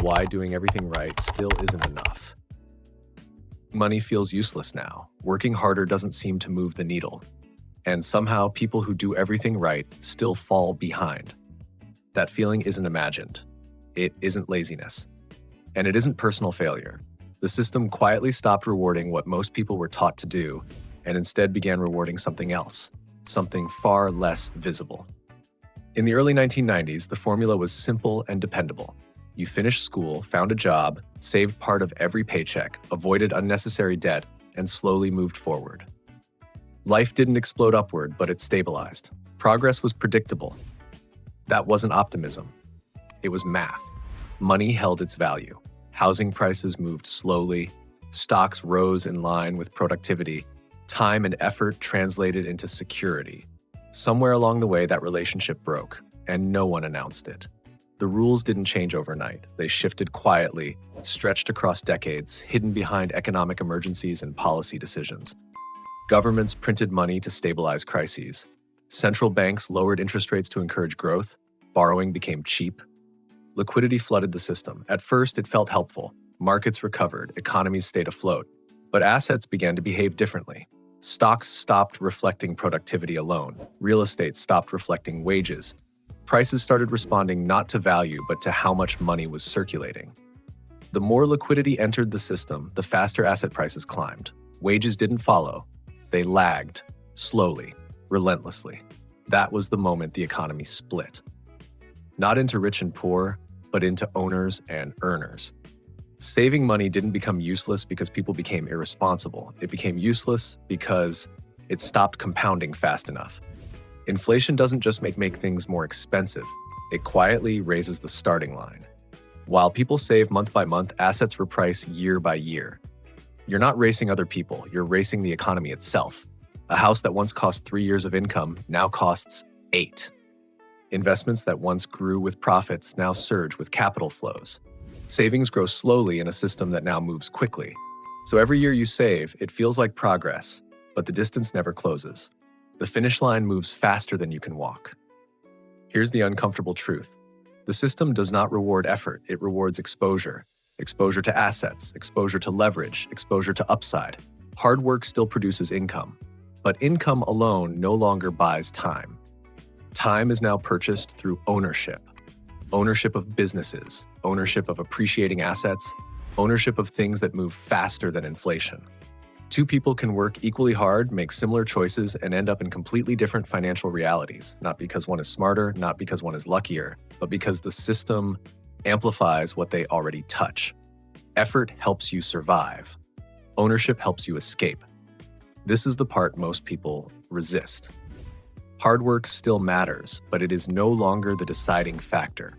why doing everything right still isn't enough. Money feels useless now. Working harder doesn't seem to move the needle. And somehow, people who do everything right still fall behind. That feeling isn't imagined. It isn't laziness. And it isn't personal failure. The system quietly stopped rewarding what most people were taught to do and instead began rewarding something else, something far less visible. In the early 1990s, the formula was simple and dependable. You finished school, found a job, saved part of every paycheck, avoided unnecessary debt, and slowly moved forward. Life didn't explode upward, but it stabilized. Progress was predictable. That wasn't optimism. It was math. Money held its value. Housing prices moved slowly. Stocks rose in line with productivity. Time and effort translated into security. Somewhere along the way, that relationship broke, and no one announced it. The rules didn't change overnight. They shifted quietly, stretched across decades, hidden behind economic emergencies and policy decisions. Governments printed money to stabilize crises. Central banks lowered interest rates to encourage growth. Borrowing became cheap. Liquidity flooded the system. At first, it felt helpful. Markets recovered, economies stayed afloat. But assets began to behave differently. Stocks stopped reflecting productivity alone. Real estate stopped reflecting wages. Prices started responding not to value, but to how much money was circulating. The more liquidity entered the system, the faster asset prices climbed. Wages didn't follow. They lagged, slowly, relentlessly. That was the moment the economy split. Not into rich and poor, but into owners and earners. Saving money didn't become useless because people became irresponsible. It became useless because it stopped compounding fast enough. Inflation doesn't just make things more expensive. It quietly raises the starting line. While people save month by month, assets reprice year by year. You're not racing other people, you're racing the economy itself. A house that once cost 3 years of income now costs 8. Investments that once grew with profits now surge with capital flows. Savings grow slowly in a system that now moves quickly. So every year you save, it feels like progress, but the distance never closes. The finish line moves faster than you can walk. Here's the uncomfortable truth. The system does not reward effort, it rewards exposure. Exposure to assets, exposure to leverage, exposure to upside. Hard work still produces income, but income alone no longer buys time. Time is now purchased through ownership. Ownership of businesses, ownership of appreciating assets, ownership of things that move faster than inflation. Two people can work equally hard, make similar choices, and end up in completely different financial realities, not because one is smarter, not because one is luckier, but because the system amplifies what they already touch. Effort helps you survive. Ownership helps you escape. This is the part most people resist. Hard work still matters, but it is no longer the deciding factor.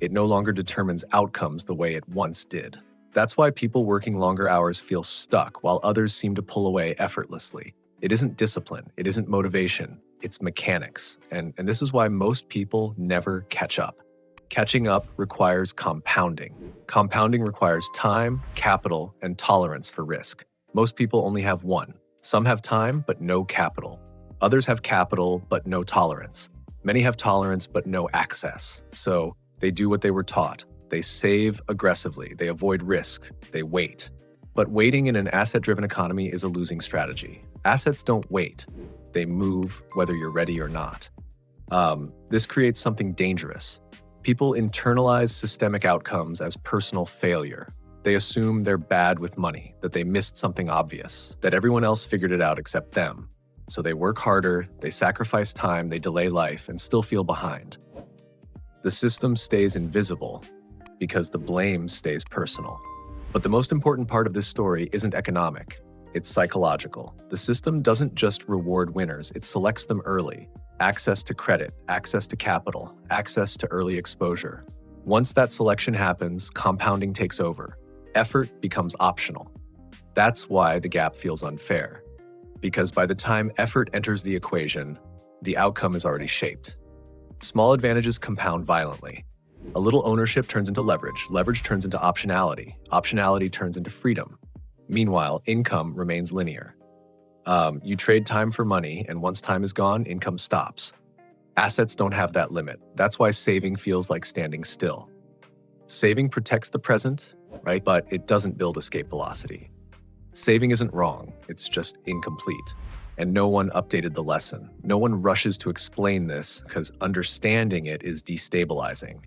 It no longer determines outcomes the way it once did. That's why people working longer hours feel stuck, while others seem to pull away effortlessly. It isn't discipline, it isn't motivation, it's mechanics. And this is why most people never catch up. Catching up requires compounding. Compounding requires time, capital, and tolerance for risk. Most people only have one. Some have time, but no capital. Others have capital, but no tolerance. Many have tolerance, but no access. So they do what they were taught. They save aggressively. They avoid risk. They wait. But waiting in an asset-driven economy is a losing strategy. Assets don't wait. They move whether you're ready or not. This creates something dangerous. People internalize systemic outcomes as personal failure. They assume they're bad with money, that they missed something obvious, that everyone else figured it out except them. So they work harder, they sacrifice time, they delay life, and still feel behind. The system stays invisible because the blame stays personal. But the most important part of this story isn't economic, it's psychological. The system doesn't just reward winners, it selects them early. Access to credit, access to capital, access to early exposure. Once that selection happens, compounding takes over. Effort becomes optional. That's why the gap feels unfair. Because by the time effort enters the equation, the outcome is already shaped. Small advantages compound violently. A little ownership turns into leverage. Leverage turns into optionality. Optionality turns into freedom. Meanwhile, income remains linear. You trade time for money, and once time is gone, income stops. Assets don't have that limit. That's why saving feels like standing still. Saving protects the present, right? But it doesn't build escape velocity. Saving isn't wrong, it's just incomplete. And no one updated the lesson. No one rushes to explain this because understanding it is destabilizing.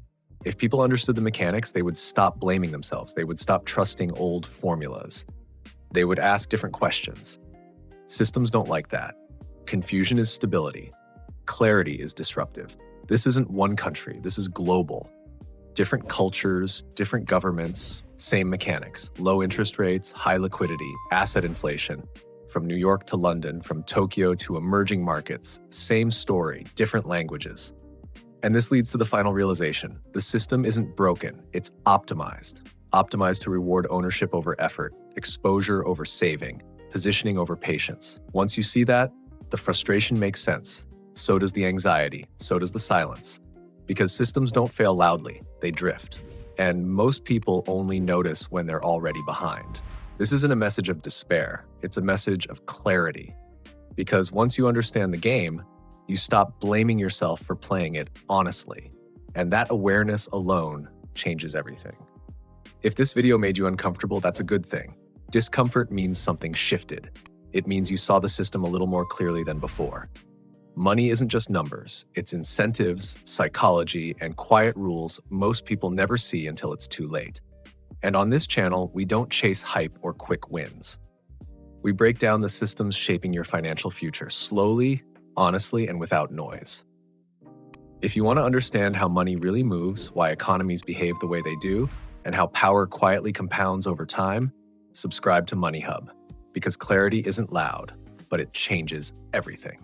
If people understood the mechanics, they would stop blaming themselves. They would stop trusting old formulas. They would ask different questions. Systems don't like that. Confusion is stability. Clarity is disruptive. This isn't one country, this is global. Different cultures, different governments, same mechanics. Low interest rates, high liquidity, asset inflation. From New York to London, from Tokyo to emerging markets, same story, different languages. And this leads to the final realization. The system isn't broken, it's optimized. Optimized to reward ownership over effort, exposure over saving, positioning over patience. Once you see that, the frustration makes sense. So does the anxiety, so does the silence. Because systems don't fail loudly, they drift. And most people only notice when they're already behind. This isn't a message of despair, it's a message of clarity. Because once you understand the game, you stop blaming yourself for playing it honestly. And that awareness alone changes everything. If this video made you uncomfortable, that's a good thing. Discomfort means something shifted. It means you saw the system a little more clearly than before. Money isn't just numbers, it's incentives, psychology, and quiet rules most people never see until it's too late. And on this channel, we don't chase hype or quick wins. We break down the systems shaping your financial future slowly, honestly, and without noise. If you want to understand how money really moves, why economies behave the way they do, and how power quietly compounds over time, subscribe to Money Hub, because clarity isn't loud, but it changes everything.